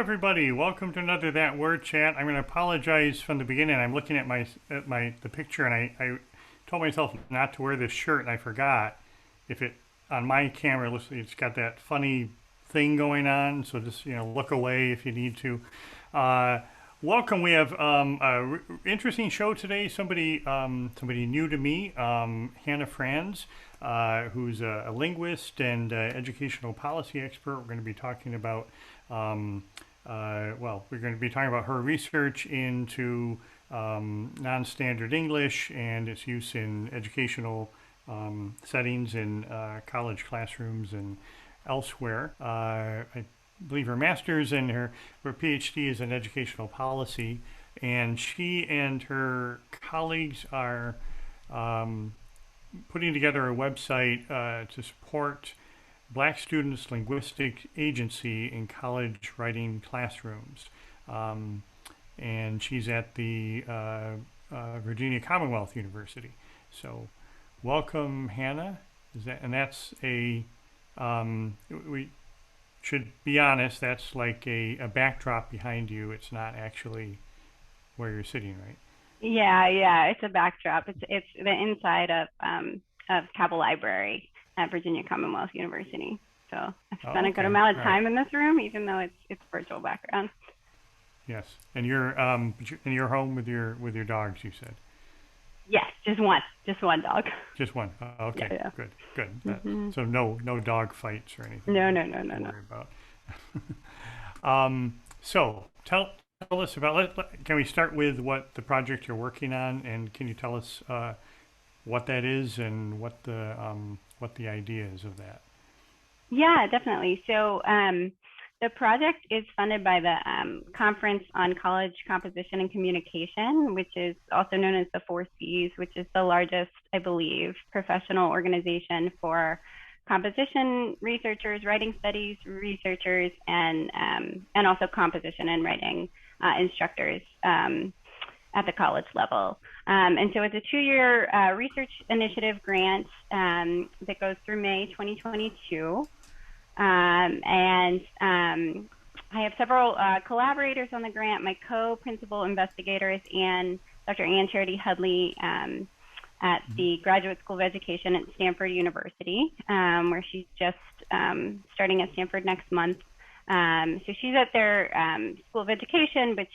everybody. Welcome to another That Word Chat. I'm going to apologize from the beginning. I'm looking at the picture, and I told myself not to wear this shirt, and I forgot. If it on my camera, it's got that funny thing going on, so just look away if you need to. Welcome. We have a interesting show today. Somebody new to me, Hannah Franz, who's a linguist and educational policy expert. We're going to be talking about we're going to be talking about her research into non-standard English and its use in educational settings in college classrooms and elsewhere. I believe her master's and her PhD is in educational policy, and she and her colleagues are putting together a website to support Black Students' Linguistic Agency in college writing classrooms. And she's at the Virginia Commonwealth University. So welcome, Hannah. That's a, we should be honest, that's like a backdrop behind you. It's not actually where you're sitting, right? Yeah, it's a backdrop. It's the inside of Cabell Library at Virginia Commonwealth University. So I've spent a good amount of time in this room, even though it's virtual background. Yes, and you're home with your dogs, you said. Yes, just one dog. Just one. Oh, okay, yeah. Good. Mm-hmm. So no dog fights or anything. No. To worry about. So tell us about. Can we start with what the project you're working on, and can you tell us what that is and what the idea is of that? Yeah, definitely. So the project is funded by the Conference on College Composition and Communication, which is also known as the 4Cs, which is the largest, I believe, professional organization for composition researchers, writing studies researchers, and also composition and writing instructors at the college level. And so it's a 2-year research initiative grant that goes through May 2022. I have several collaborators on the grant. My co-principal investigator is Dr. Ann Charity Hudley at the Graduate School of Education at Stanford University, where she's just starting at Stanford next month. So she's at their School of Education, but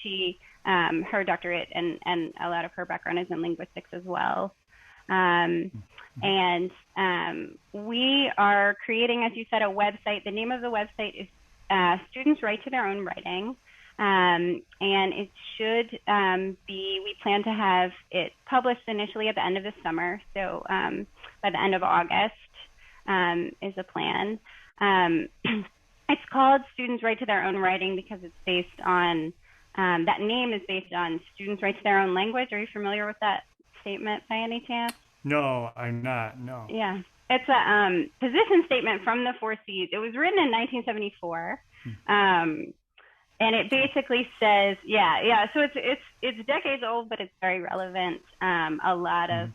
her doctorate and a lot of her background is in linguistics as well. We are creating, as you said, a website. The name of the website is Students Write to Their Own Writing. And it should we plan to have it published initially at the end of the summer. So by the end of August is the plan. It's called Students Write to Their Own Writing because it's based on, that name is based on Students Write to Their Own Language. Are you familiar with that statement by any chance? No, I'm not, no. Yeah, it's a position statement from the 4Cs. It was written in 1974, and it basically says, so it's decades old, but it's very relevant. A lot of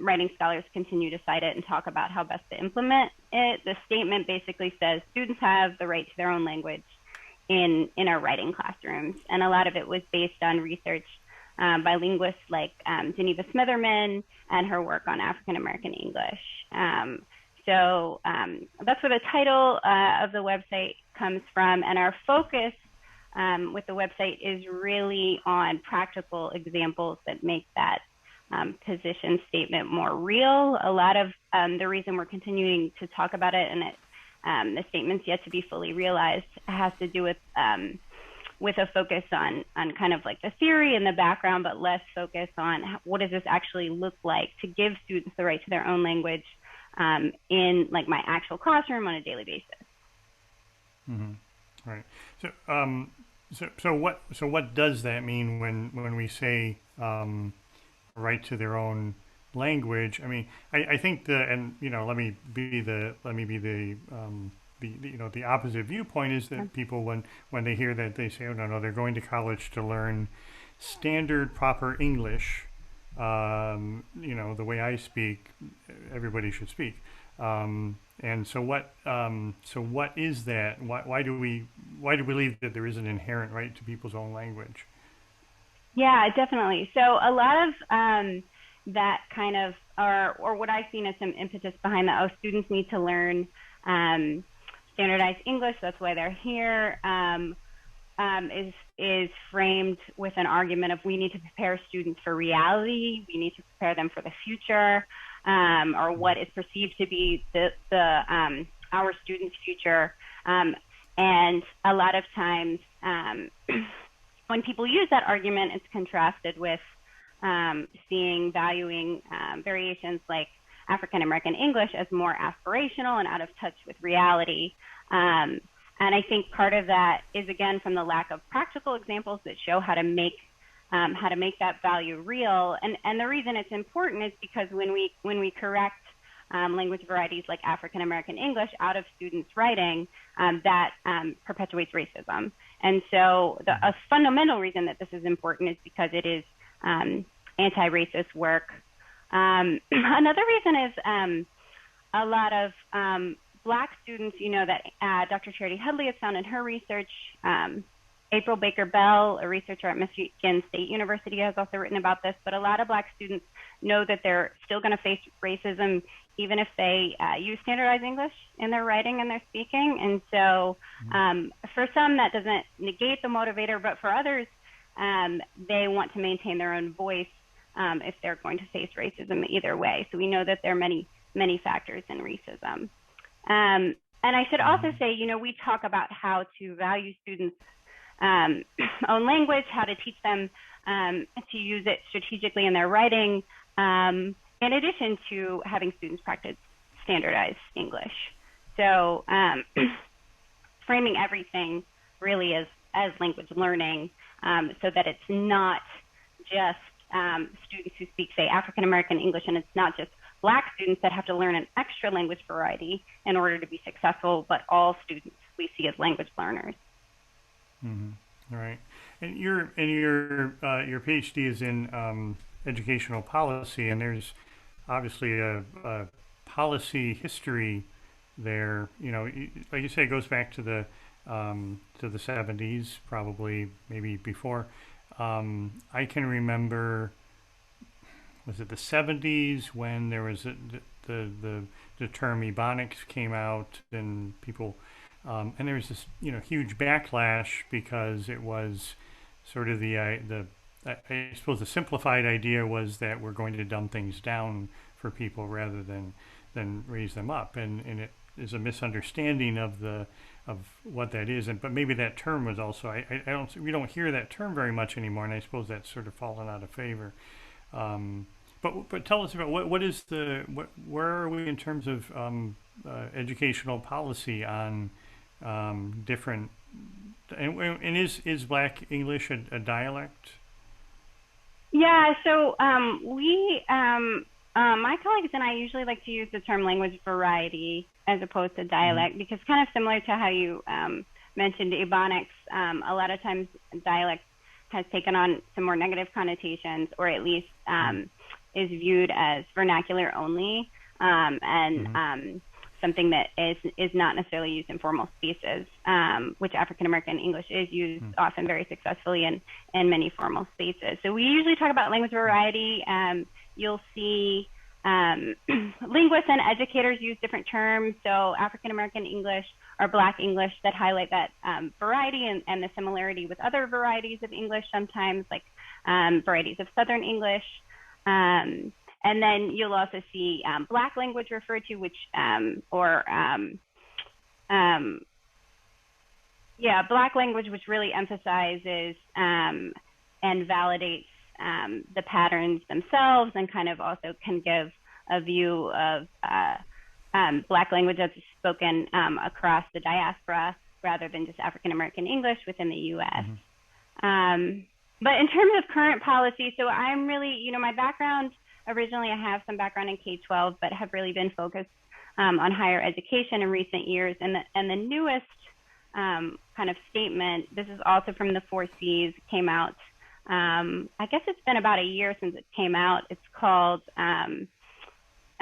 writing scholars continue to cite it and talk about how best to implement it. The statement basically says students have the right to their own language in our writing classrooms, and a lot of it was based on research by linguists like Geneva Smitherman and her work on African American English. So that's where the title of the website comes from, and our focus with the website is really on practical examples that make that position statement more real. A lot of the reason we're continuing to talk about it and the statement's yet to be fully realized has to do with a focus on kind of like the theory and the background, but less focus on what does this actually look like to give students the right to their own language in like my actual classroom on a daily basis. Mm-hmm. Right. So what does that mean when we say right to their own language? I mean, I think let me be the opposite viewpoint is that people when they hear that, they say, oh no, they're going to college to learn standard proper English, the way I speak, everybody should speak. And so what is that? Why do we believe that there is an inherent right to people's own language? Yeah, definitely. So a lot of that kind of, or what I've seen as some impetus behind that, students need to learn standardized English, that's why they're here, is framed with an argument of we need to prepare students for reality, we need to prepare them for the future, or what is perceived to be our students' future. And a lot of times, when people use that argument, it's contrasted with valuing variations like African American English as more aspirational and out of touch with reality. And I think part of that is, again, from the lack of practical examples that show how to make that value real. And the reason it's important is because when we correct language varieties like African American English out of students' writing, that perpetuates racism. And so a fundamental reason that this is important is because it is anti-racist work. Another reason is a lot of Black students, that Dr. Charity Headley has found in her research. April Baker Bell, a researcher at Michigan State University, has also written about this, but a lot of Black students know that they're still going to face racism even if they use standardized English in their writing and their speaking. And so for some, that doesn't negate the motivator, but for others, they want to maintain their own voice if they're going to face racism either way. So we know that there are many, many factors in racism. And I should also say, we talk about how to value students' own language, how to teach them to use it strategically in their writing, in addition to having students practice standardized English. So framing everything really as language learning, so that it's not just students who speak, say, African American English, and it's not just Black students that have to learn an extra language variety in order to be successful, but all students we see as language learners. Mm-hmm. Right. And your PhD is in educational policy, and there's obviously a policy history there. Like you say, it goes back to the 70s, probably maybe before. I can remember, was it the 70s when there was the term Ebonics came out, and people and there was this huge backlash because it was sort of I suppose the simplified idea was that we're going to dumb things down for people rather than raise them up, and it is a misunderstanding of what that is. But maybe that term was also we don't hear that term very much anymore, and I suppose that's sort of fallen out of favor. But tell us about where are we in terms of educational policy on different, and is Black English a dialect? Yeah, so my colleagues and I usually like to use the term language variety as opposed to dialect, because kind of similar to how you mentioned Ebonics, a lot of times dialect has taken on some more negative connotations, or at least is viewed as vernacular only, and something that is not necessarily used in formal spaces, which African American English is used often very successfully in many formal spaces. So we usually talk about language variety. You'll see linguists and educators use different terms. So African American English or Black English that highlight that variety and the similarity with other varieties of English, sometimes like varieties of Southern English. And then you'll also see Black language referred to, which Black language, which really emphasizes and validates the patterns themselves, and kind of also can give a view of Black language as spoken across the diaspora, rather than just African American English within the U.S. But in terms of current policy, so I'm really, my background, originally I have some background in K-12, but have really been focused on higher education in recent years. And the newest kind of statement, this is also from the 4 Cs, came out, I guess it's been about a year since it came out. It's called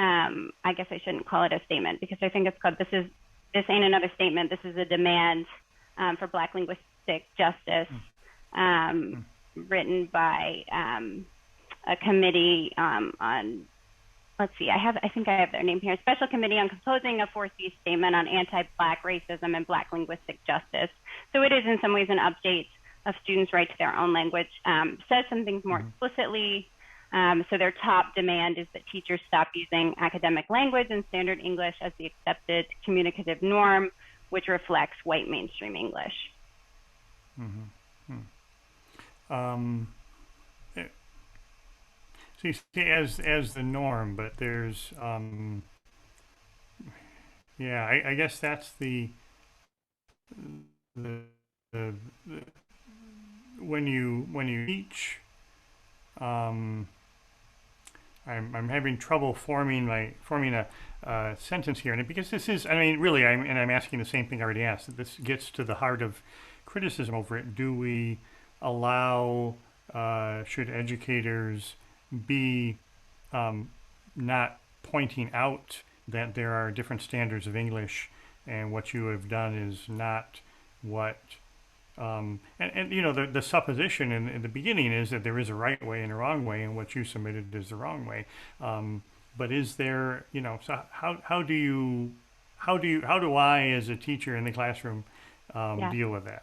I guess I shouldn't call it a statement because I think it's called, this ain't another statement. This is a demand for Black linguistic justice, written by a committee on, let's see, I think I have their name here, Special Committee on Composing a 4C Statement on Anti-Black Racism and Black Linguistic Justice. So it is in some ways an update of students' right to their own language, says some things more explicitly. So their top demand is that teachers stop using academic language and standard English as the accepted communicative norm, which reflects white mainstream English. So you see as the norm, but there's, yeah, I guess that's the when you teach, I'm having trouble forming a sentence here, and because this is, I mean, really, I'm asking the same thing I already asked. This gets to the heart of criticism over it. Do we allow, should educators be not pointing out that there are different standards of English, and what you have done is not what, and you know, the supposition in the beginning is that there is a right way and a wrong way, and what you submitted is the wrong way. But is there, you know, so how do I as a teacher in the classroom deal with that?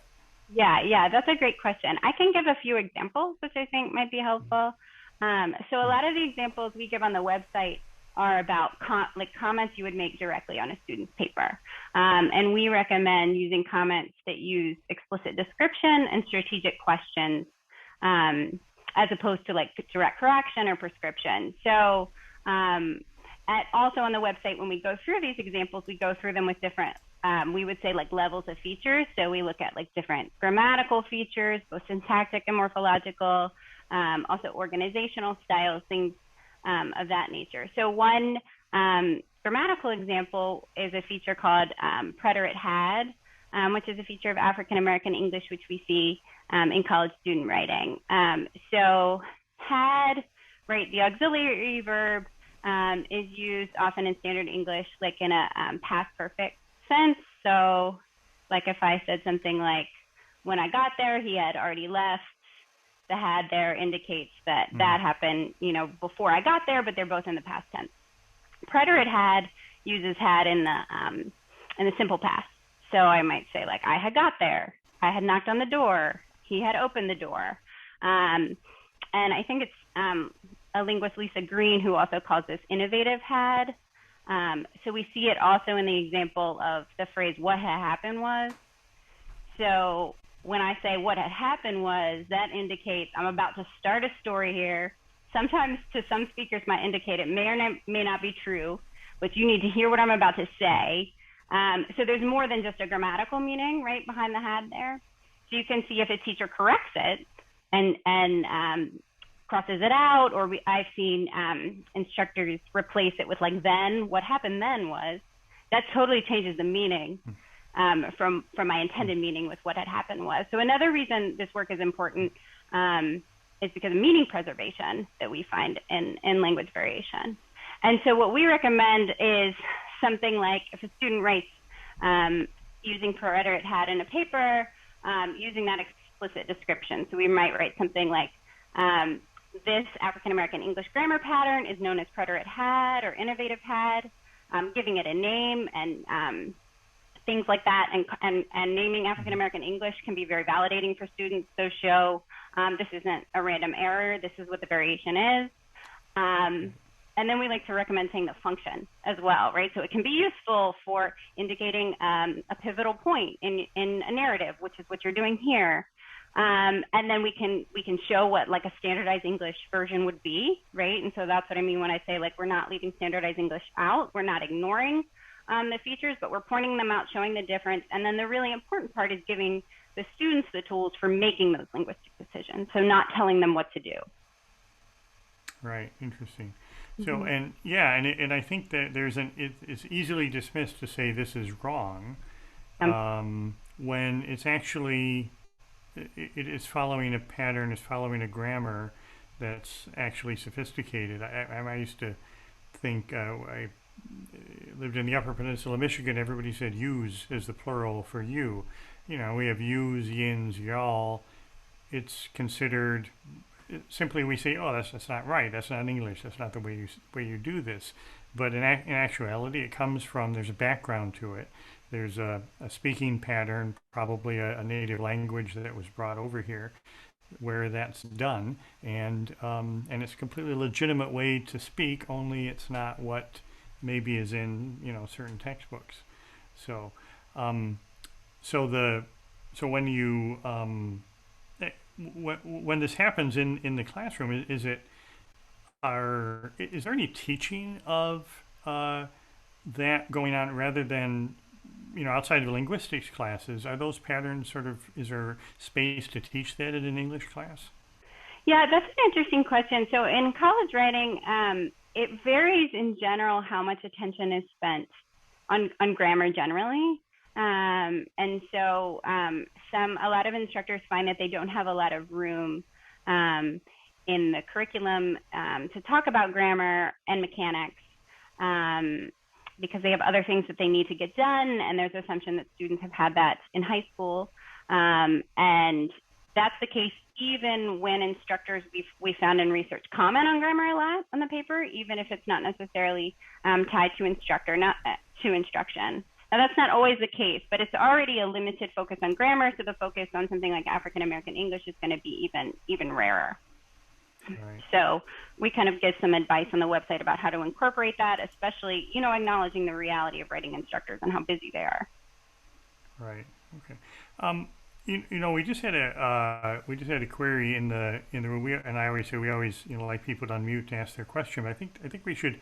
Yeah, that's a great question. I can give a few examples, which I think might be helpful. So a lot of the examples we give on the website are about comments you would make directly on a student's paper. And we recommend using comments that use explicit description and strategic questions, as opposed to like direct correction or prescription. So also on the website, when we go through these examples, we go through them with different, we would say like levels of features. So we look at like different grammatical features, both syntactic and morphological, also organizational styles, things of that nature. So one grammatical example is a feature called Preterit had, which is a feature of African American English, which we see in college student writing. So had, right, the auxiliary verb is used often in standard English, like in a past perfect sense. So like if I said something like, when I got there, he had already left, the had there indicates that that happened, you know, before I got there, but they're both in the past tense. Preterit had uses had in the simple past. So I might say like, I had got there, I had knocked on the door, he had opened the door. And I think it's a linguist, Lisa Green, who also calls this innovative had. So we see it also in the example of the phrase, what had happened was. So when I say what had happened was, that indicates I'm about to start a story here. Sometimes to some speakers might indicate it may or may not be true, but you need to hear what I'm about to say. So there's more than just a grammatical meaning right behind the had there. So you can see if a teacher corrects it and crosses it out, or I've seen instructors replace it with like then, what happened then was, that totally changes the meaning. From my intended meaning with what had happened was. So another reason this work is important is because of meaning preservation that we find in language variation. And so what we recommend is something like if a student writes using Preterit had in a paper, using that explicit description. So we might write something like, this African American English grammar pattern is known as Preterit had or innovative had, giving it a name and things like that, and naming African American English can be very validating for students. So show this isn't a random error, this is what the variation is. And then we like to recommend saying the function as well, right? So it can be useful for indicating a pivotal point in a narrative, which is what you're doing here. And then we can show what like a standardized English version would be, right? And so that's what I mean when I say like we're not leaving standardized English out, we're not ignoring the features, but we're pointing them out, showing the difference. And then the really important part is giving the students the tools for making those linguistic decisions. So not telling them what to do. Right. Interesting. So, and yeah, and I think that it's easily dismissed to say this is wrong, when it's actually, it is following a pattern, is following a grammar that's actually sophisticated. I used to think I lived in the Upper Peninsula of Michigan. Everybody said use is the plural for you. You know, we have yous, yins, y'all. It's considered simply we say, oh, that's not right. That's not English. That's not the way you do this. But in actuality, it comes from, there's a background to it. There's a speaking pattern, probably a native language that was brought over here, where that's done, and it's a completely legitimate way to speak. Only it's not what maybe is in certain textbooks. So so when you when this happens in the classroom, is there any teaching of that going on rather than outside of linguistics classes? Are those patterns is there space to teach that in an English class? Yeah, that's an interesting question. So in college writing, it varies in general how much attention is spent on grammar generally. And so a lot of instructors find that they don't have a lot of room in the curriculum to talk about grammar and mechanics because they have other things that they need to get done, and there's an assumption that students have had that in high school. And that's the case even when instructors, we found in research, comment on grammar a lot on the paper, even if it's not necessarily tied to instruction. Now, that's not always the case, but it's already a limited focus on grammar, so the focus on something like African American English is going to be even rarer. Right. So we kind of give some advice on the website about how to incorporate that, especially, acknowledging the reality of writing instructors and how busy they are. Right. Okay. We just had a query in the room, and I always say we always like people to unmute to ask their question. But I think we should.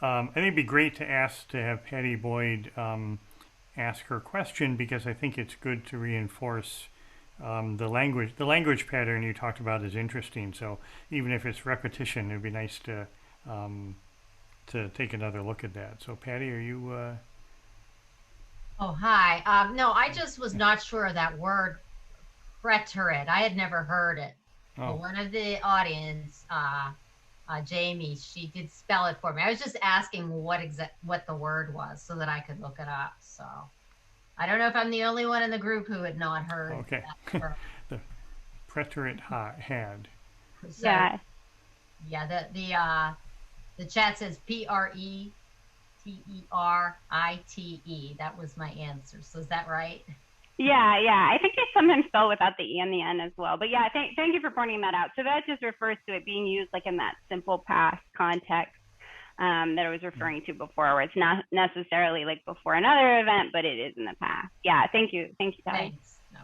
I think it'd be great to have Patty Boyd ask her question, because I think it's good to reinforce the language pattern you talked about is interesting. So even if it's repetition, it'd be nice to take another look at that. So Patty, are you? Oh, hi. No, I just was not sure of that word, preterit. I had never heard it. Oh. But one of the audience, Jamie, she did spell it for me. I was just asking what the word was so that I could look it up. So I don't know if I'm the only one in the group who had not heard. Okay. That the preterit had. So, yeah. The chat says PRETERITE. That was my answer. So is that right? Yeah. I think it's sometimes spelled without the E on the end as well. But yeah, thank you for pointing that out. So that just refers to it being used like in that simple past context that I was referring to before, where it's not necessarily like before another event, but it is in the past. Yeah, thank you, Patty. Thanks. No.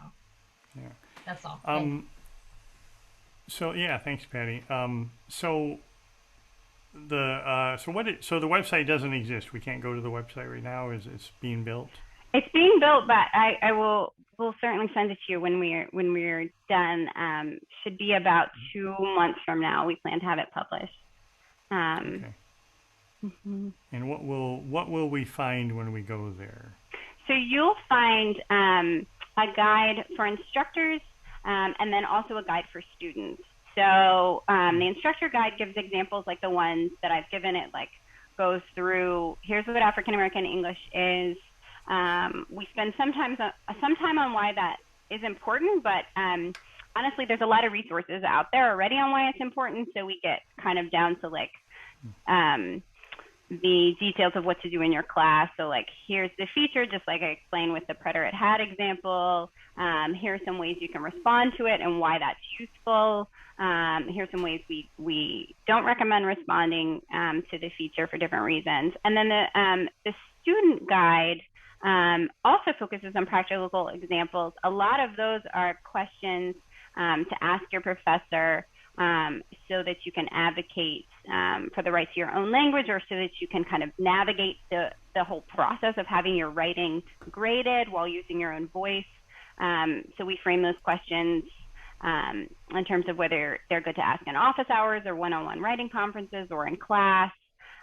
Yeah. That's all. So yeah, thanks, Patty. So the website doesn't exist. We can't go to the website right now. It's being built? It's being built, but we'll certainly send it to you when we're done. Should be about 2 months from now. We plan to have it published. Okay. Mm-hmm. And what will we find when we go there? So you'll find a guide for instructors and then also a guide for students. So the instructor guide gives examples like the ones that I've given. It like goes through, here's what African American English is. We spend some time on why that is important, but honestly, there's a lot of resources out there already on why it's important. So we get kind of down to like the details of what to do in your class. So like, here's the feature, just like I explained with the Preterit had example. Here are some ways you can respond to it and why that's useful. Here's some ways we don't recommend responding to the feature for different reasons. And then the student guide also focuses on practical examples. A lot of those are questions to ask your professor so that you can advocate for the right to your own language, or so that you can kind of navigate the whole process of having your writing graded while using your own voice. So we frame those questions in terms of whether they're good to ask in office hours or one-on-one writing conferences or in class.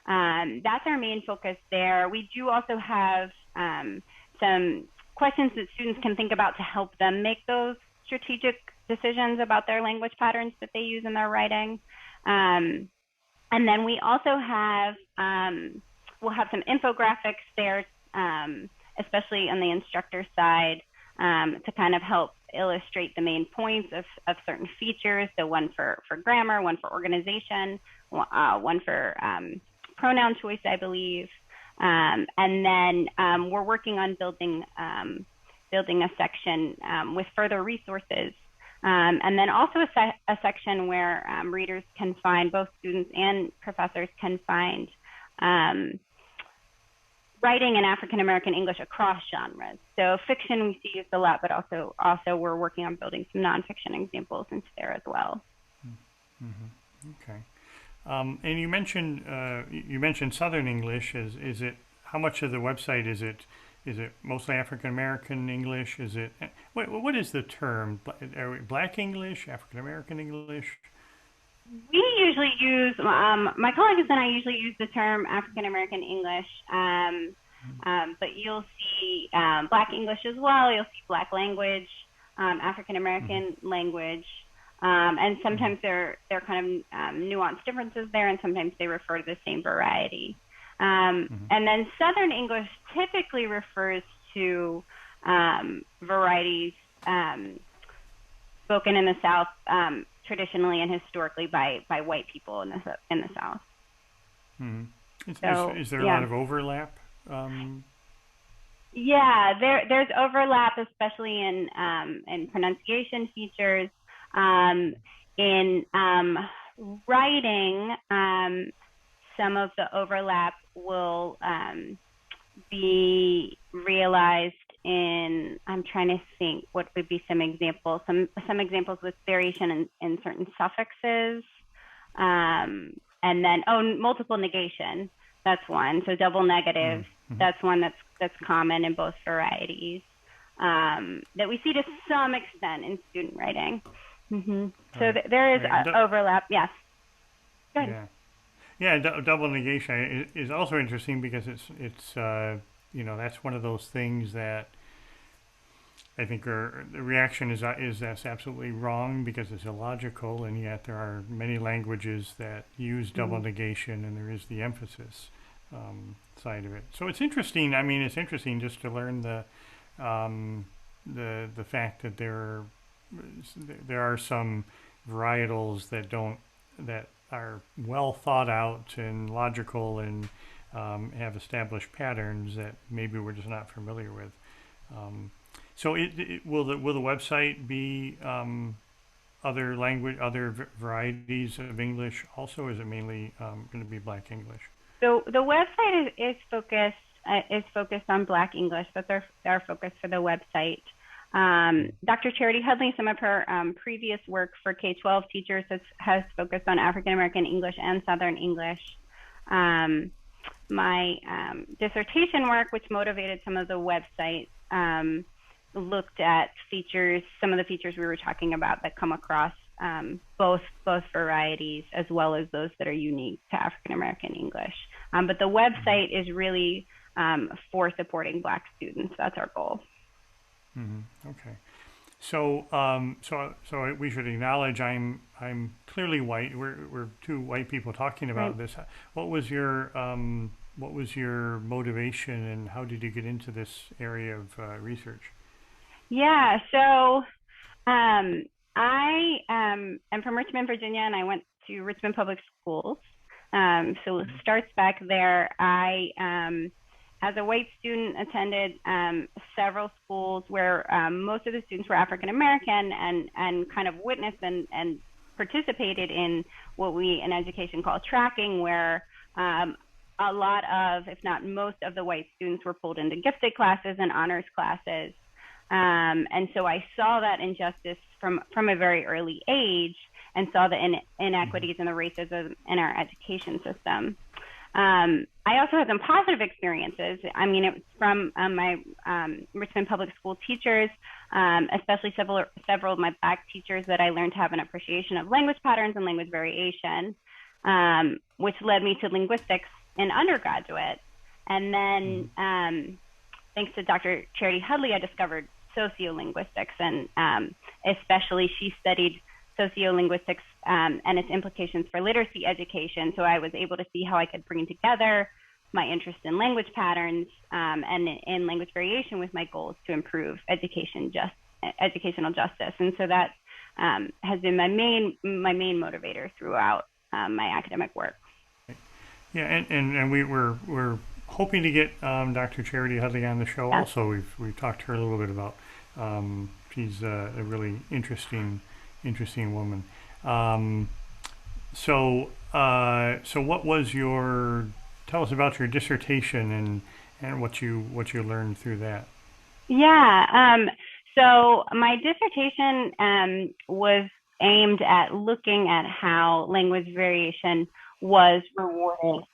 That's our main focus there. We do also have some questions that students can think about to help them make those strategic decisions about their language patterns that they use in their writing. And then we also have, we'll have some infographics there, especially on the instructor side, to kind of help illustrate the main points of certain features. So one for grammar, one for organization, one for pronoun choice, I believe. And then we're working on building a section with further resources. And then also a section where readers can find, both students and professors can find writing in African American English across genres. So fiction we see used a lot, but also we're working on building some nonfiction examples into there as well. Mm-hmm. Okay. And you mentioned Southern English. Is it, how much of the website is it mostly African American English? Is it, what is the term? Black English, African American English? We usually use, my colleagues and I usually use the term African American English, but you'll see Black English as well. You'll see Black language, African American language, and sometimes there are kind of nuanced differences there, and sometimes they refer to the same variety. And then Southern English typically refers to varieties spoken in the South traditionally and historically by white people in the South. Mm-hmm. Is there a lot of overlap? Yeah, there's overlap, especially in pronunciation features. In writing, some of the overlap will be realized in, I'm trying to think what would be some examples, some examples with variation in certain suffixes, and then, multiple negation, that's one. So double negative, that's one that's common in both varieties, that we see to some extent in student writing. So there is overlap, yes. Go ahead. Yeah, double negation is also interesting because it's that's one of those things that I think the reaction is that's absolutely wrong because it's illogical, and yet there are many languages that use double negation, and there is the emphasis side of it. So it's interesting. I mean, it's interesting just to learn the fact that there are some varietals that are well thought out and logical and have established patterns that maybe we're just not familiar with. So will the website be other varieties of English also, or is it mainly going to be Black English? So the website is focused on Black English. That's our focus for the website. Dr. Charity Hudley, some of her previous work for K-12 teachers has focused on African American English and Southern English. My dissertation work, which motivated some of the website, looked at some of the features we were talking about that come across both varieties, as well as those that are unique to African American English. But the website is really for supporting Black students. That's our goal. Okay, so we should acknowledge I'm clearly white. We're two white people talking about this. What was your motivation, and how did you get into this area of research? Yeah, so I am from Richmond, Virginia, and I went to Richmond Public Schools. So it starts back there. I as a white student, attended several schools where most of the students were African American, and kind of witnessed and participated in what we in education call tracking, where a lot of, if not most of the white students were pulled into gifted classes and honors classes. And so I saw that injustice from a very early age, and saw the inequities and the racism in our education system. I also had some positive experiences. I mean, it was from my Richmond Public School teachers, especially several of my Black teachers, that I learned to have an appreciation of language patterns and language variation, which led me to linguistics in undergraduate. And then thanks to Dr. Charity Hudley, I discovered sociolinguistics, and especially she studied sociolinguistics and its implications for literacy education. So I was able to see how I could bring together my interest in language patterns and in language variation with my goals to improve educational justice. And so that has been my main motivator throughout my academic work. Yeah, and we're hoping to get Dr. Charity Hudley on the show. Yes. Also, we've talked to her a little bit about. She's a really interesting woman. So what was your? Tell us about your dissertation and what you learned through that. Yeah. So my dissertation was aimed at looking at how language variation was rewarded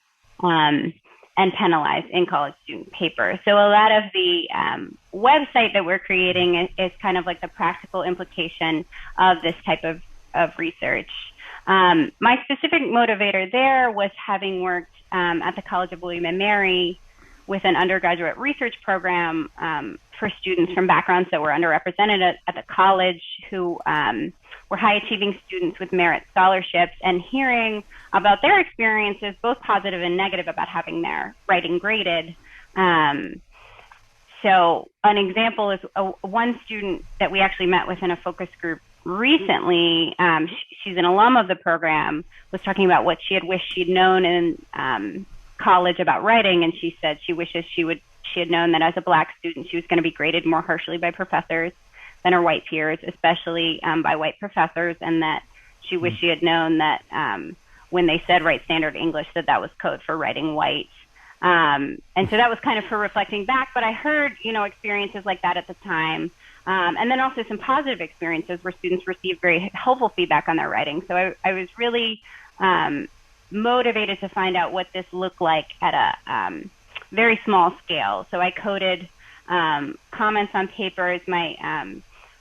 and penalized in college student papers. So a lot of the website that we're creating is kind of like the practical implication of this type of research. My specific motivator there was having worked at the College of William and Mary with an undergraduate research program for students from backgrounds that were underrepresented at the college who were high-achieving students with merit scholarships, and hearing about their experiences, both positive and negative, about having their writing graded. So an example is one student that we actually met with in a focus group recently. She's an alum of the program, was talking about what she had wished she'd known in college about writing, and she said she wishes she had known that as a Black student she was going to be graded more harshly by professors than her white peers, especially by white professors, and that she wished she had known that when they said write standard English, that was code for writing white. And so that was kind of her reflecting back, but I heard, experiences like that at the time. And then also some positive experiences where students received very helpful feedback on their writing. So I was really motivated to find out what this looked like at a very small scale. So I coded comments on papers.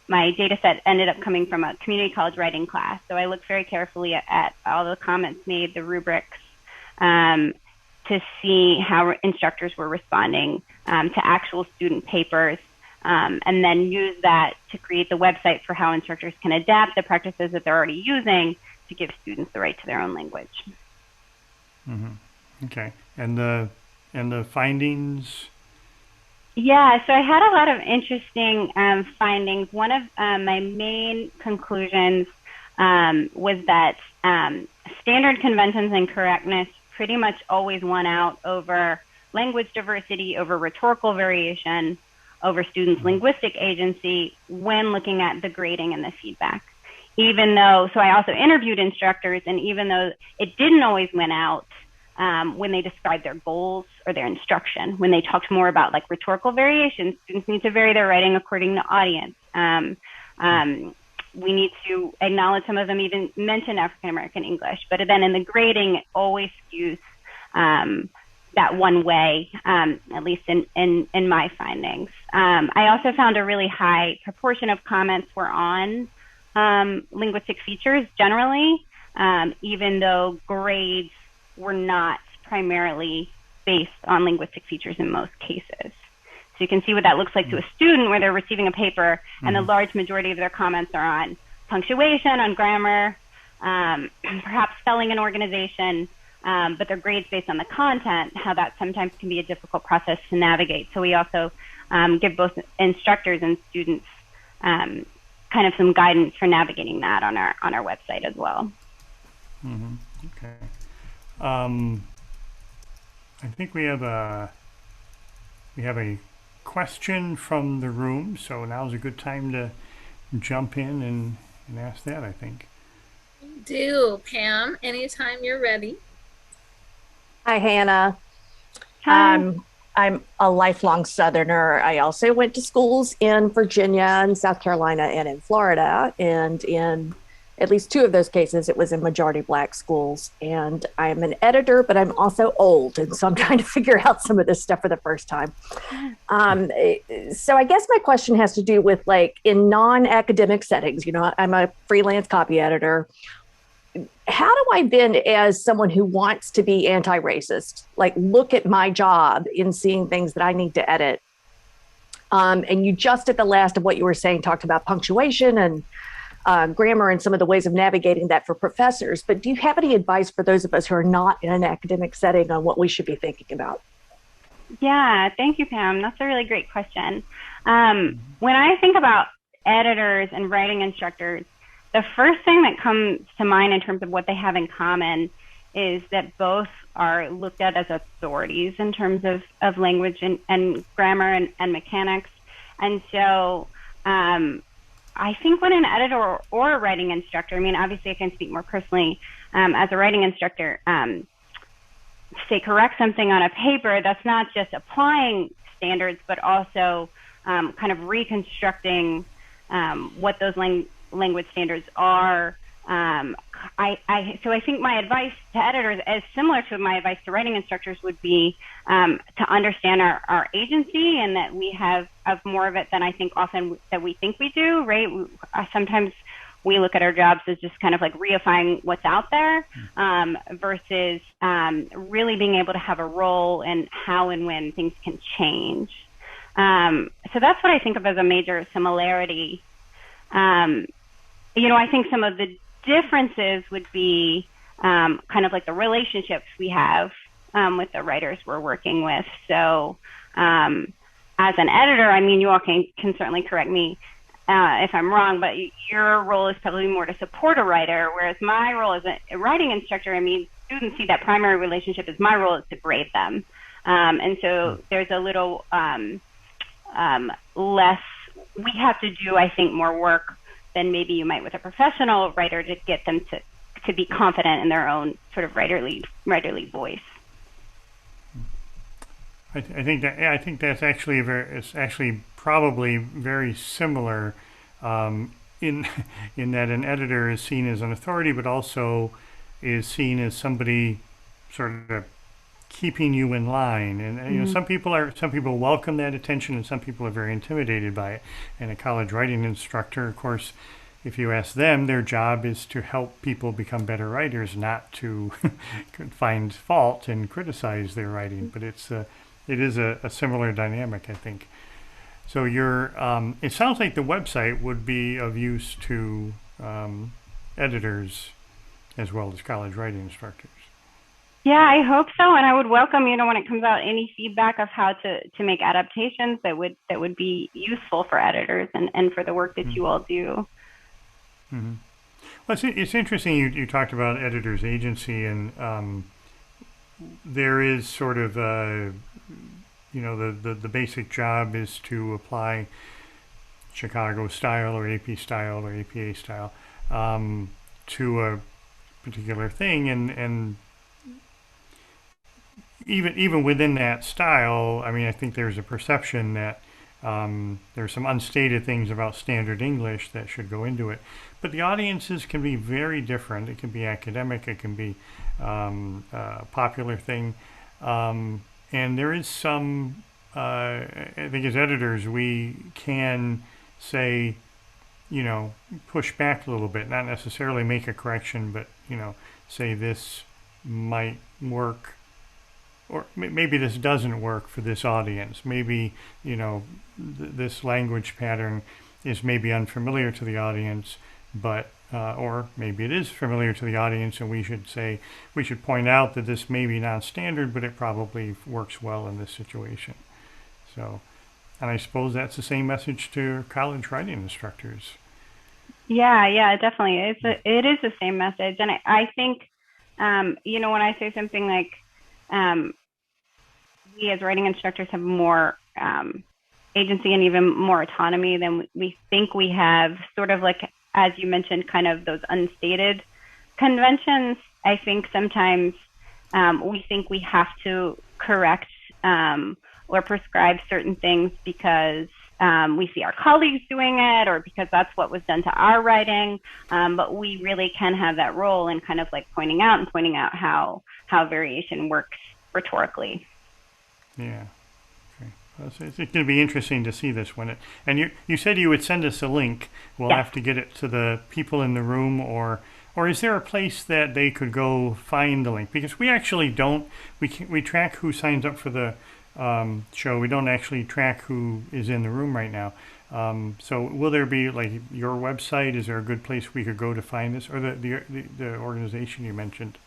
My data set ended up coming from a community college writing class. So I looked very carefully at all the comments made, the rubrics, to see how instructors were responding to actual student papers, and then use that to create the website for how instructors can adapt the practices that they're already using to give students the right to their own language. Mm-hmm. Okay. And the findings? Yeah, so I had a lot of interesting findings. One of my main conclusions was that standard conventions and correctness pretty much always won out over language diversity, over rhetorical variation, over students' linguistic agency when looking at the grading and the feedback. So I also interviewed instructors, and even though it didn't always win out when they described their goals or their instruction, when they talked more about like rhetorical variation, students need to vary their writing according to audience. We need to acknowledge some of them even mention African American English, but then in the grading, it always skews that one way, at least in my findings. I also found a really high proportion of comments were on linguistic features generally, even though grades were not primarily based on linguistic features in most cases. So you can see what that looks like to a student where they're receiving a paper and the large majority of their comments are on punctuation, on grammar, perhaps spelling and organization, but their grades based on the content, how that sometimes can be a difficult process to navigate. So we also give both instructors and students kind of some guidance for navigating that on our website as well. Mm-hmm. Okay. I think we have a question from the room, so now's a good time to jump in and ask that, I think. Do, Pam, anytime you're ready. Hi, Hannah. Hi. I'm a lifelong Southerner. I also went to schools in Virginia and South Carolina and in Florida, and in at least two of those cases, it was in majority Black schools. And I'm an editor, but I'm also old. And so I'm trying to figure out some of this stuff for the first time. So I guess my question has to do with like in non-academic settings, I'm a freelance copy editor. How do I then, as someone who wants to be anti-racist, like look at my job in seeing things that I need to edit? And you just at the last of what you were saying talked about punctuation and grammar and some of the ways of navigating that for professors. But do you have any advice for those of us who are not in an academic setting on what we should be thinking about? Yeah, thank you, Pam. That's a really great question. When I think about editors and writing instructors, the first thing that comes to mind in terms of what they have in common is that both are looked at as authorities in terms of language and grammar and mechanics. And so I think when an editor or a writing instructor, I mean, obviously I can speak more personally as a writing instructor, say correct something on a paper, that's not just applying standards, but also kind of reconstructing what those language standards are. So I think my advice to editors, as similar to my advice to writing instructors, would be to understand our agency, and that we have more of it than I think often that we think we do, right? Sometimes we look at our jobs as just kind of like reifying what's out there versus really being able to have a role in how and when things can change. So that's what I think of as a major similarity. I think some of the differences would be kind of like the relationships we have with the writers we're working with. So as an editor, I mean, you all can certainly correct me if I'm wrong, but your role is probably more to support a writer, whereas my role as a writing instructor, I mean, students see that primary relationship as my role is to grade them. And so there's a little less, we have to do, I think, more work than maybe you might with a professional writer to get them to be confident in their own sort of writerly voice. I think that's actually it's actually probably very similar in that an editor is seen as an authority, but also is seen as somebody sort of keeping you in line. And some people welcome that attention, and some people are very intimidated by it. And a college writing instructor, of course, if you ask them, their job is to help people become better writers, not to find fault and criticize their writing. But it is a similar dynamic, I think. So it sounds like the website would be of use to editors as well as college writing instructors. Yeah, I hope so, and I would welcome, when it comes out, any feedback of how to make adaptations that would be useful for editors and for the work that you all do. Mm-hmm. Well, it's interesting you talked about editors' agency, and there is sort of the basic job is to apply Chicago style or AP style or APA style to a particular thing, and even within that style, I mean, I think there's a perception that there's some unstated things about standard English that should go into it. But the audiences can be very different. It can be academic. It can be a popular thing. And there is some, I think as editors, we can say, push back a little bit, not necessarily make a correction, but, say this might work, or maybe this doesn't work for this audience. Maybe, this language pattern is maybe unfamiliar to the audience, but, or maybe it is familiar to the audience, and we should point out that this may be non-standard, but it probably works well in this situation. So, and I suppose that's the same message to college writing instructors. Yeah, definitely. It is the same message. And I think, when I say something like, we as writing instructors have more agency and even more autonomy than we think we have, sort of like, as you mentioned, kind of those unstated conventions. I think sometimes we think we have to correct or prescribe certain things because we see our colleagues doing it, or because that's what was done to our writing. But we really can have that role in kind of like pointing out how variation works rhetorically. Yeah. Okay. Well, it's going to be interesting to see this and you said you would send us a link. We'll have to get it to the people in the room, or is there a place that they could go find the link? Because we actually don't. We track who signs up for the show. We don't actually track who is in the room right now. So will there be like your website? Is there a good place we could go to find this, or the organization you mentioned?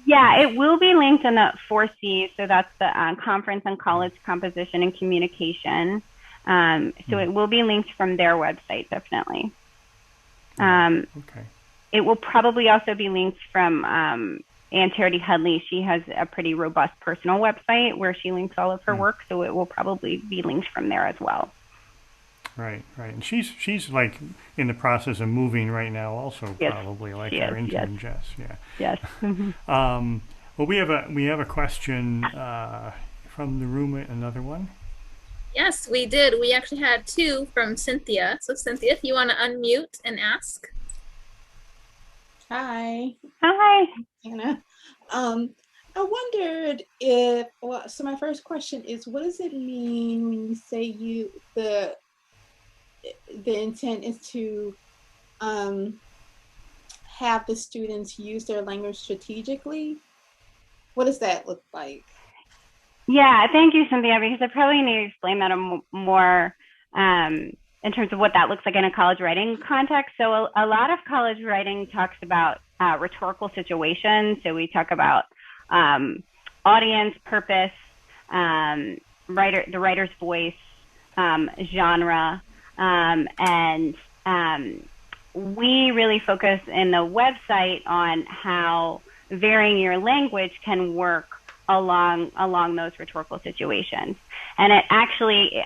Yeah, it will be linked in the 4Cs. So that's the Conference on College Composition and Communication. So it will be linked from their website, definitely. Okay. It will probably also be linked from Ann Charity Hudley. She has a pretty robust personal website where she links all of her work. So it will probably be linked from there as well. Right. And she's like in the process of moving right now, also. Yes, probably like our intern Jess. Yeah. Yes. Well, we have a question from the room. Another one. Yes, we did. We actually had two from Cynthia. So Cynthia, if you want to unmute and ask. Hi. Hi. Hannah. I wondered if, so my first question is, what does it mean when you say the intent is to have the students use their language strategically? What does that look like? Yeah, thank you, Cynthia, because I probably need to explain that more in terms of what that looks like in a college writing context. So a lot of college writing talks about rhetorical situations. So we talk about audience, purpose, the writer's voice, genre, and we really focus in the website on how varying your language can work along those rhetorical situations. And it actually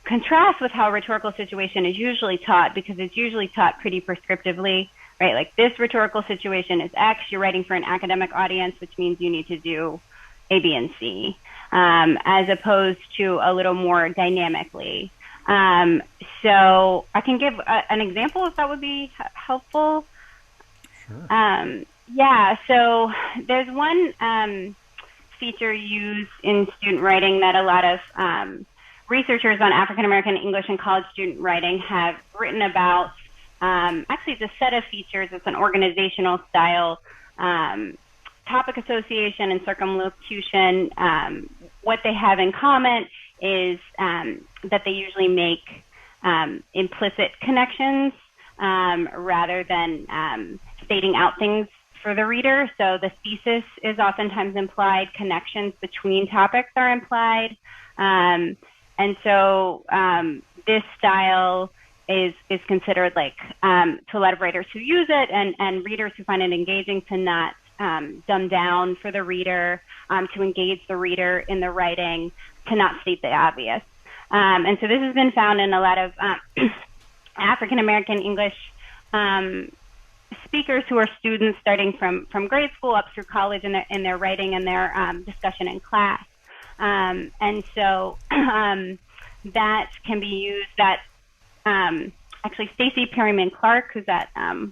contrasts with how rhetorical situation is usually taught, because it's usually taught pretty prescriptively, right? Like, this rhetorical situation is X, you're writing for an academic audience, which means you need to do A, B, and C, as opposed to a little more dynamically. So I can give an example if that would be helpful. Sure. Yeah, so there's one feature used in student writing that a lot of researchers on African American English and college student writing have written about. Actually, it's a set of features. It's an organizational style, topic association and circumlocution. What they have in common is that they usually make implicit connections rather than stating out things for the reader. So the thesis is oftentimes implied, connections between topics are implied. And so this style is considered, like, to a lot of writers who use it and readers who find it engaging, to not dumb down for the reader, to engage the reader in the writing, to not state the obvious. And so this has been found in a lot of African American English speakers who are students starting from grade school up through college in their writing and their discussion in class. And so that can be used. That actually Stacey Perryman Clark, who's at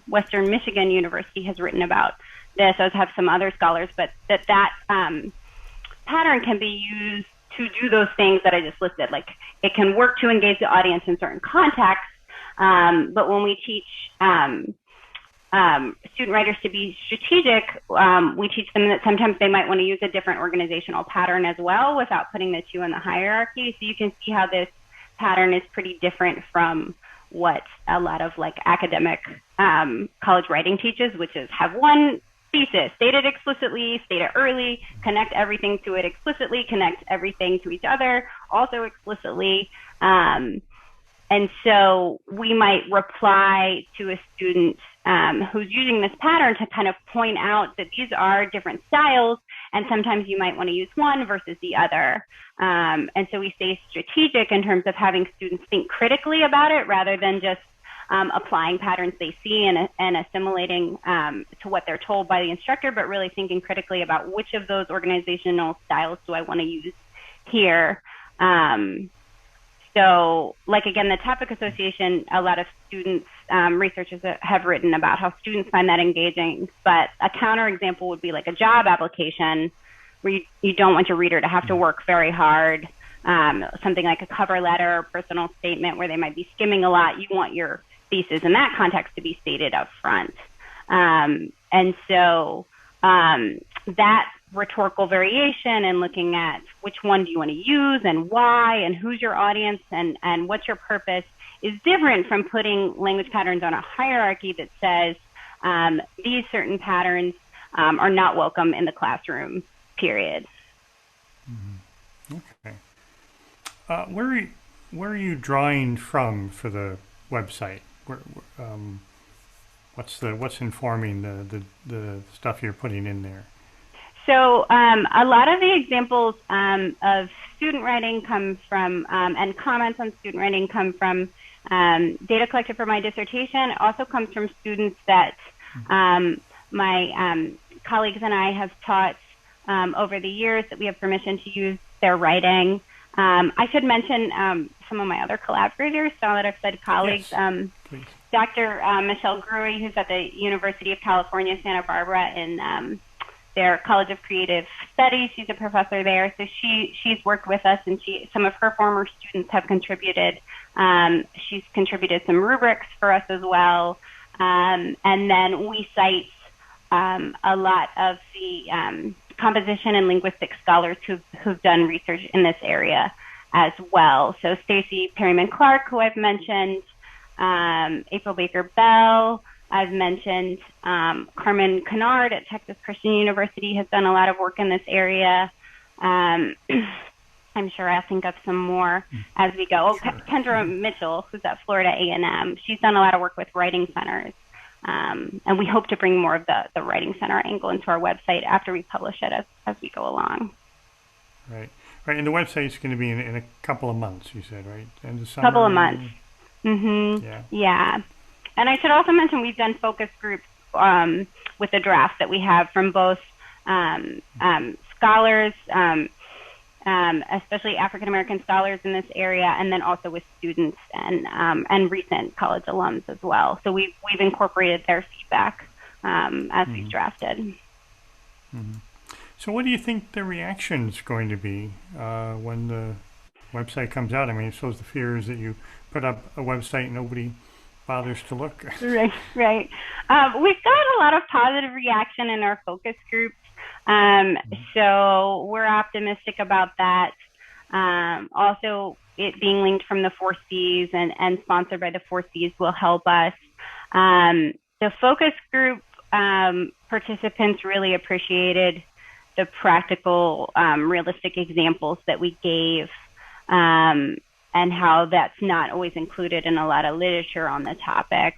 Western Michigan University, has written about this, as have some other scholars, but that pattern can be used to do those things that I just listed. Like, it can work to engage the audience in certain contexts, but when we teach student writers to be strategic, we teach them that sometimes they might want to use a different organizational pattern as well without putting the two in the hierarchy. So you can see how this pattern is pretty different from what a lot of, like, academic college writing teaches, which is have one thesis, state it explicitly, state it early, connect everything to it explicitly, connect everything to each other also explicitly. And so we might reply to a student who's using this pattern to kind of point out that these are different styles, and sometimes you might want to use one versus the other. And so we stay strategic in terms of having students think critically about it rather than just applying patterns they see and assimilating to what they're told by the instructor, but really thinking critically about which of those organizational styles do I want to use here. So, like, again, the topic association, a lot of students, researchers have written about how students find that engaging, but a counterexample would be like a job application where you don't want your reader to have to work very hard. Something like a cover letter or personal statement where they might be skimming a lot. You want your thesis in that context to be stated up front. And so that rhetorical variation and looking at which one do you want to use and why and who's your audience and what's your purpose is different from putting language patterns on a hierarchy that says these certain patterns are not welcome in the classroom, period. Mm-hmm. Okay. Where are you drawing from for the website? What's informing the stuff you're putting in there? So a lot of the examples of student writing come from, and comments on student writing come from data collected for my dissertation. It also comes from students that my colleagues and I have taught over the years that we have permission to use their writing. I should mention some of my other collaborators, now that I've said colleagues. Yes, Dr. Michelle Gruey, who's at the University of California, Santa Barbara in their College of Creative Studies. She's a professor there. So she's worked with us, and some of her former students have contributed. She's contributed some rubrics for us as well. And then we cite a lot of the composition and linguistic scholars who've done research in this area as well. So Stacey Perryman-Clark, who I've mentioned, April Baker Bell, I've mentioned Carmen Kennard at Texas Christian University has done a lot of work in this area. I'm sure I'll think of some more as we go. Sure. Kendra Mitchell, who's at Florida A&M, she's done a lot of work with writing centers. And we hope to bring more of the writing center angle into our website after we publish it as we go along. Right. And the website's going to be in a couple of months, you said, right? End of summer? Couple of months. Mm-hmm. Yeah. And I should also mention we've done focus groups with the draft that we have from both scholars, especially African-American scholars in this area, and then also with students and recent college alums as well. So we've incorporated their feedback as we've drafted. Mm-hmm. So what do you think the reaction's going to be when the website comes out? I mean, I suppose the fear is that you put up a website and nobody bothers to look. Right. We've got a lot of positive reaction in our focus groups. So we're optimistic about that. Also, it being linked from the 4Cs and sponsored by the 4Cs will help us. The focus group participants really appreciated the practical, realistic examples that we gave and how that's not always included in a lot of literature on the topic.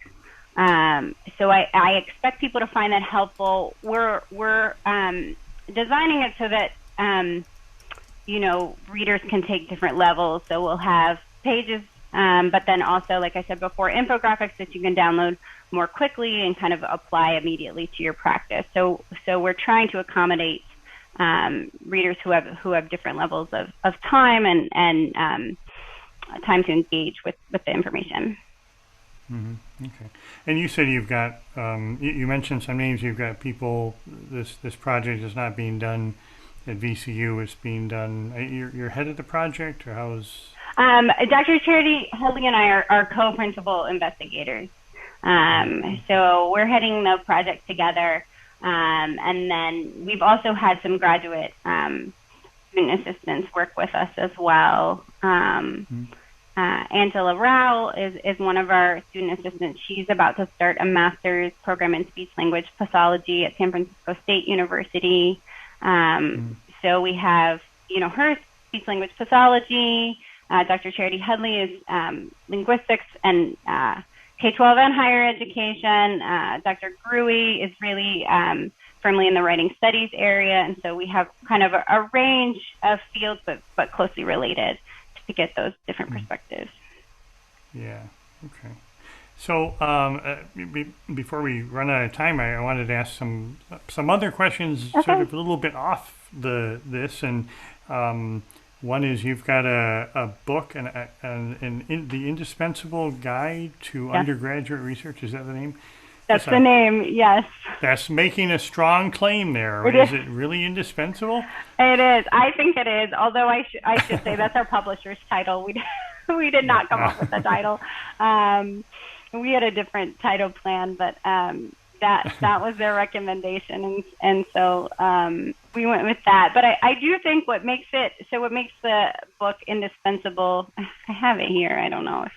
So I expect people to find that helpful. We're designing it so that, readers can take different levels. So we'll have pages, but then also, like I said before, infographics that you can download more quickly and kind of apply immediately to your practice. So we're trying to accommodate readers who have different levels of time and time to engage with the information. Mm-hmm. Okay. And you said you've got, you mentioned some names. You've got people, this project is not being done at VCU. It's being done, you're head of the project, or how's? Dr. Charity Headley and I are co-principal investigators. So we're heading the project together. And then we've also had some graduate student assistants work with us as well. Angela Rao is one of our student assistants. She's about to start a master's program in speech-language pathology at San Francisco State University. So we have, her speech-language pathology. Dr. Charity Headley is linguistics and K-12 and higher education. Dr. Gruey is really firmly in the writing studies area. And so we have kind of a range of fields, but closely related to get those different perspectives. Yeah, okay. So before we run out of time, I wanted to ask some other questions, sort of a little bit off this. And one is, you've got a book, and the Indispensable Guide to Undergraduate Research. Is that the name? That's the name, yes. That's making a strong claim there. Is it really indispensable? It is. I think it is. Although I should say that's our publisher's title. We did not come up with the title. We had a different title plan, but that was their recommendation, and so we went with that. But I do think what makes the book indispensable, I have it here, I don't know if,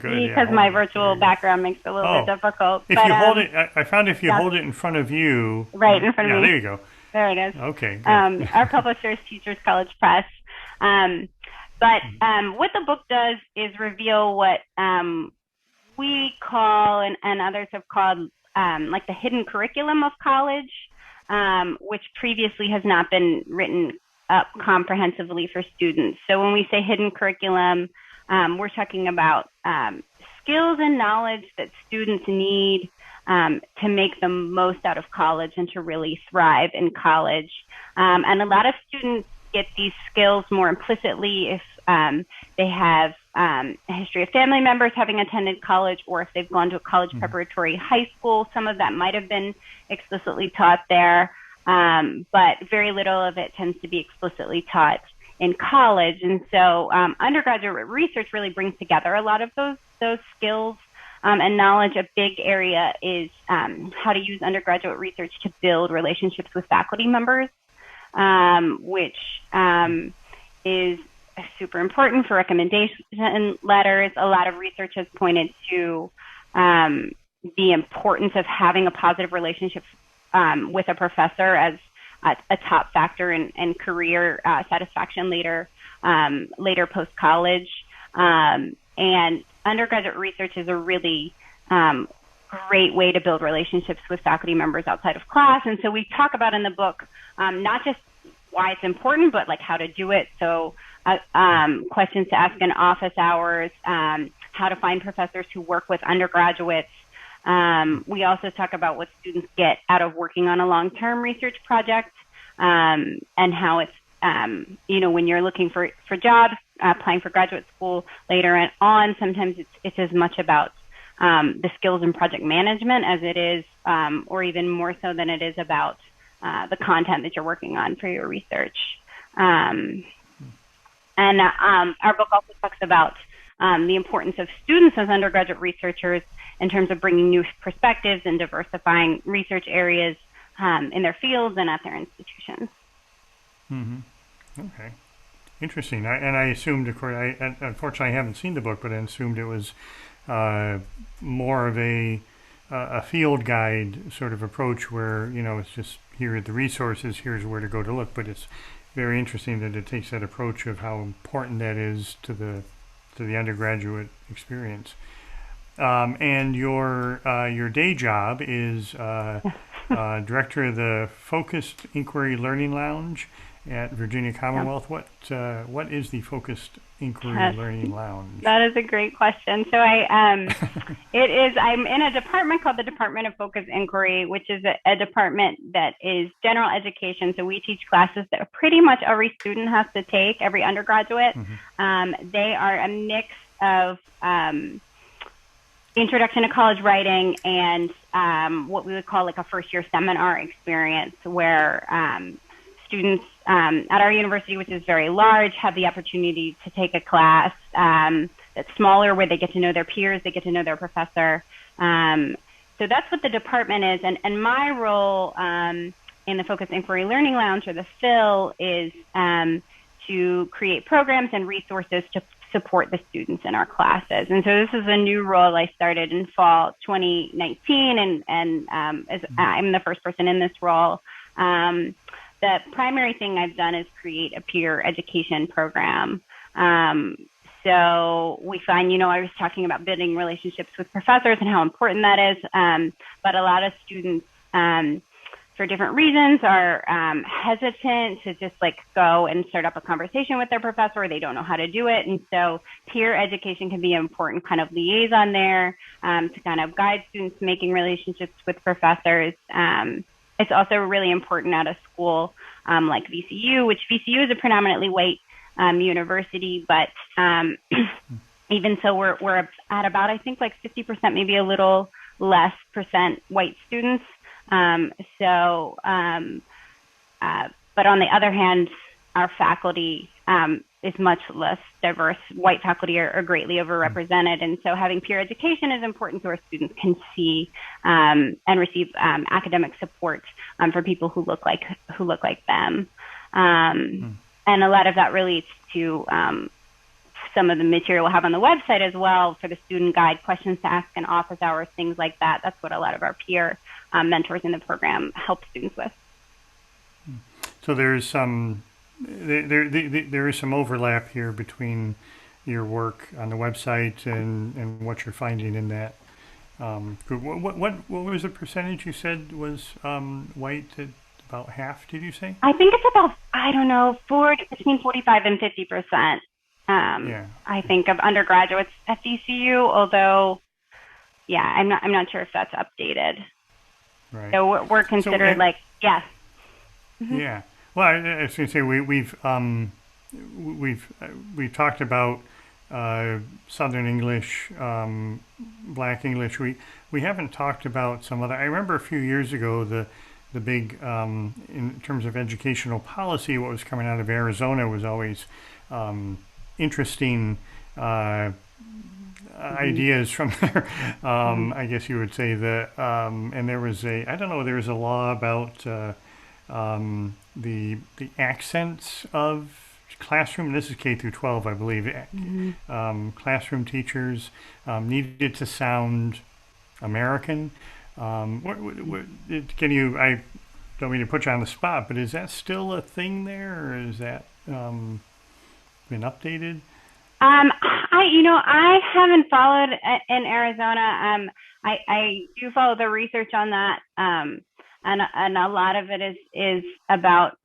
good. because my virtual background makes it a little bit difficult. If you hold it, I found if you hold it in front of you. Right in front of me. Yeah, there you go. There it is. Okay, good. Our publisher is Teachers College Press. But what the book does is reveal what we call, and others have called, like the hidden curriculum of college, which previously has not been written up comprehensively for students. So when we say hidden curriculum, we're talking about skills and knowledge that students need to make the most out of college and to really thrive in college. And a lot of students get these skills more implicitly if they have a history of family members having attended college, or if they've gone to a college preparatory high school. Some of that might have been explicitly taught there, but very little of it tends to be explicitly taught in college. And so undergraduate research really brings together a lot of those skills and knowledge. A big area is how to use undergraduate research to build relationships with faculty members, which is super important for recommendation letters. A lot of research has pointed to the importance of having a positive relationship with a professor as a top factor in career satisfaction later post-college. And undergraduate research is a really great way to build relationships with faculty members outside of class. And so we talk about in the book not just why it's important, but like how to do it. So questions to ask in office hours, how to find professors who work with undergraduates. We also talk about what students get out of working on a long-term research project, and how it's, when you're looking for jobs, applying for graduate school later on, sometimes it's as much about the skills in project management as it is, or even more so than it is about the content that you're working on for your research. And our book also talks about the importance of students as undergraduate researchers in terms of bringing new perspectives and diversifying research areas in their fields and at their institutions. Okay. Interesting. I assumed, of course, unfortunately I haven't seen the book, but I assumed it was more of a field guide sort of approach where, it's just here are the resources, here's where to go to look. But it's very interesting that it takes that approach of how important that is to the undergraduate experience. And your day job is director of the Focused Inquiry Learning Lounge at Virginia Commonwealth. Yep. What is the Focused Inquiry Learning Lounge? That is a great question. So I'm in a department called the Department of Focused Inquiry, which is a department that is general education. So we teach classes that pretty much every student has to take, every undergraduate. They are a mix of introduction to college writing and what we would call like a first-year seminar experience, where students at our university, which is very large, have the opportunity to take a class that's smaller, where they get to know their peers, they get to know their professor. So that's what the department is. And my role in the Focused Inquiry Learning Lounge, or the PHIL, is to create programs and resources to support the students in our classes. And so this is a new role I started in fall 2019, and I'm the first person in this role. The primary thing I've done is create a peer education program. So we find, I was talking about building relationships with professors and how important that is, but a lot of students, for different reasons, are hesitant to just go and start up a conversation with their professor, or they don't know how to do it. And so peer education can be an important kind of liaison there to kind of guide students making relationships with professors. It's also really important at a school like VCU, which VCU is a predominantly white university, but even so, we're at about, I think, 50%, maybe a little less percent white students. But on the other hand, our faculty much less diverse. White faculty are greatly overrepresented, and so having peer education is important so our students can see and receive academic support for people who look like them. And a lot of that relates to some of the material we'll have on the website as well for the student guide, questions to ask in office hours, things like that. That's what a lot of our peer mentors in the program help students with. So there's some there is some overlap here between your work on the website and what you're finding in that group. What was the percentage you said was white? About half, did you say? I think it's about, I don't know, between 45 and 50%. I think of undergraduates at VCU, although, yeah, I'm not sure if that's updated. Right. So we're considered yes. Mm-hmm. Yeah. Well, I was going to say we've talked about Southern English, Black English. We haven't talked about some other. I remember a few years ago the big in terms of educational policy, what was coming out of Arizona was always interesting ideas from there. I guess you would say that. And there was there was a law about the accents of classroom. This is K through 12, I believe. Classroom teachers needed to sound American. Can you? I don't mean to put you on the spot, but is that still a thing there, or is that been updated? I haven't followed in Arizona. I do follow the research on that, and a lot of it is about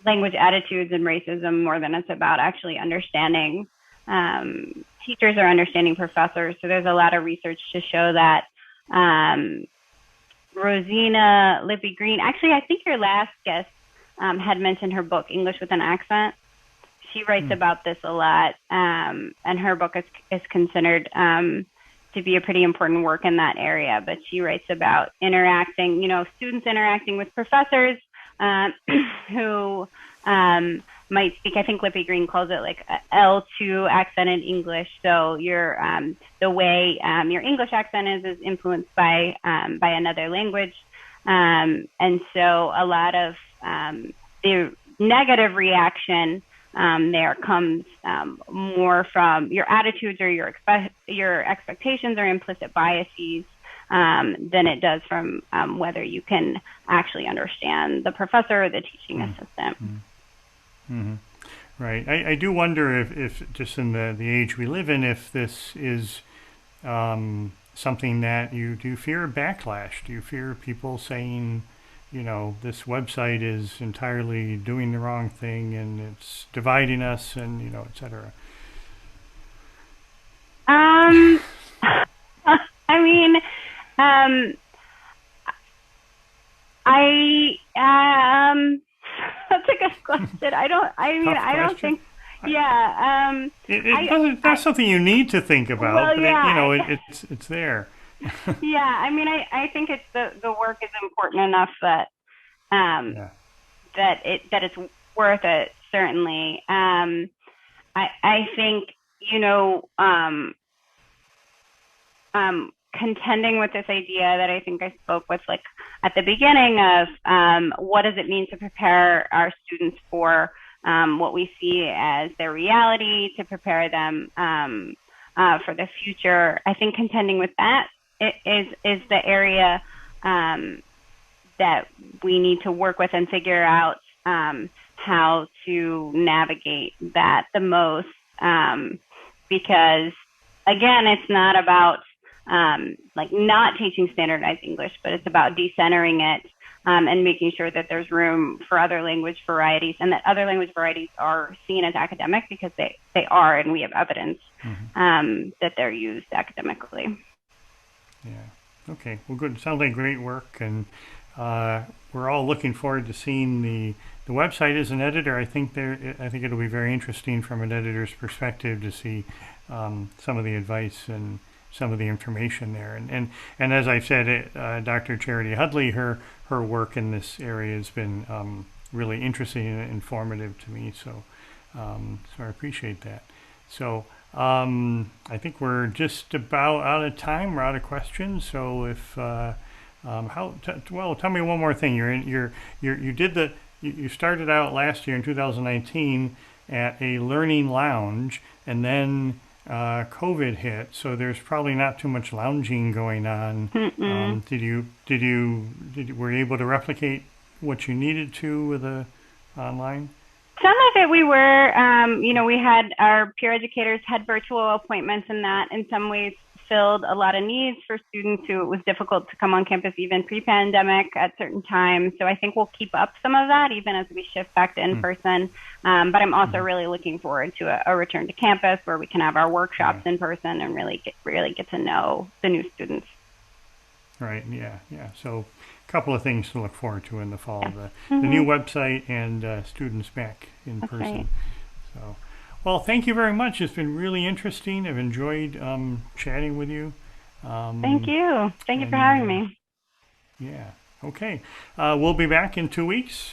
language attitudes and racism more than it's about actually understanding teachers or understanding professors. So there's a lot of research to show that. Rosina Lippy Green, actually, I think your last guest had mentioned her book, English with an Accent. She writes about this a lot, and her book is considered to be a pretty important work in that area. But she writes about interacting, students interacting with professors who might speak. I think Lippy Green calls it like a L2 accented English. So the way your English accent is influenced by another language, and so a lot of the negative reaction there comes more from your attitudes or your expectations or implicit biases than it does from whether you can actually understand the professor or the teaching assistant. Mm-hmm. Right. I do wonder if just in the age we live in, if this is something that you fear backlash. Do you fear people saying, this website is entirely doing the wrong thing and it's dividing us and, et cetera? That's a good question. I don't think. Yeah. That's something you need to think about. Well, but yeah. it's there. Yeah. I think it's the work is important enough that that it's worth it. Certainly. I think contending with this idea that I think I spoke with at the beginning of what does it mean to prepare our students for what we see as their reality, to prepare them for the future. I think contending with that is the area that we need to work with and figure out how to navigate that the most, because again, it's not about not teaching standardized English, but it's about decentering it and making sure that there's room for other language varieties, and that other language varieties are seen as academic because they are, and we have evidence that they're used academically. Yeah. Okay. Well, good. Sounds like great work, and we're all looking forward to seeing the website. As an editor, I think it'll be very interesting from an editor's perspective to see some of the advice and some of the information there. And as I said, Dr. Charity Hudley, her work in this area has been really interesting and informative to me. So So I appreciate that. So I think we're just about out of time. We're out of questions. So if well, tell me one more thing. You started out last year in 2019 at a learning lounge, and then COVID hit. So there's probably not too much lounging going on. Were you able to replicate what you needed to with a online? Some of it we were, we had our peer educators had virtual appointments, and that in some ways filled a lot of needs for students who it was difficult to come on campus even pre-pandemic at certain times. So I think we'll keep up some of that even as we shift back to in-person. But I'm also really looking forward to a return to campus where we can have our workshops in person and really get to know the new students. Right. Yeah. So a couple of things to look forward to in the fall: the new website and students back in person. Right. So, well, thank you very much. It's been really interesting. I've enjoyed chatting with you. Thank you. Thank you for having me. Yeah. Okay. We'll be back in 2 weeks.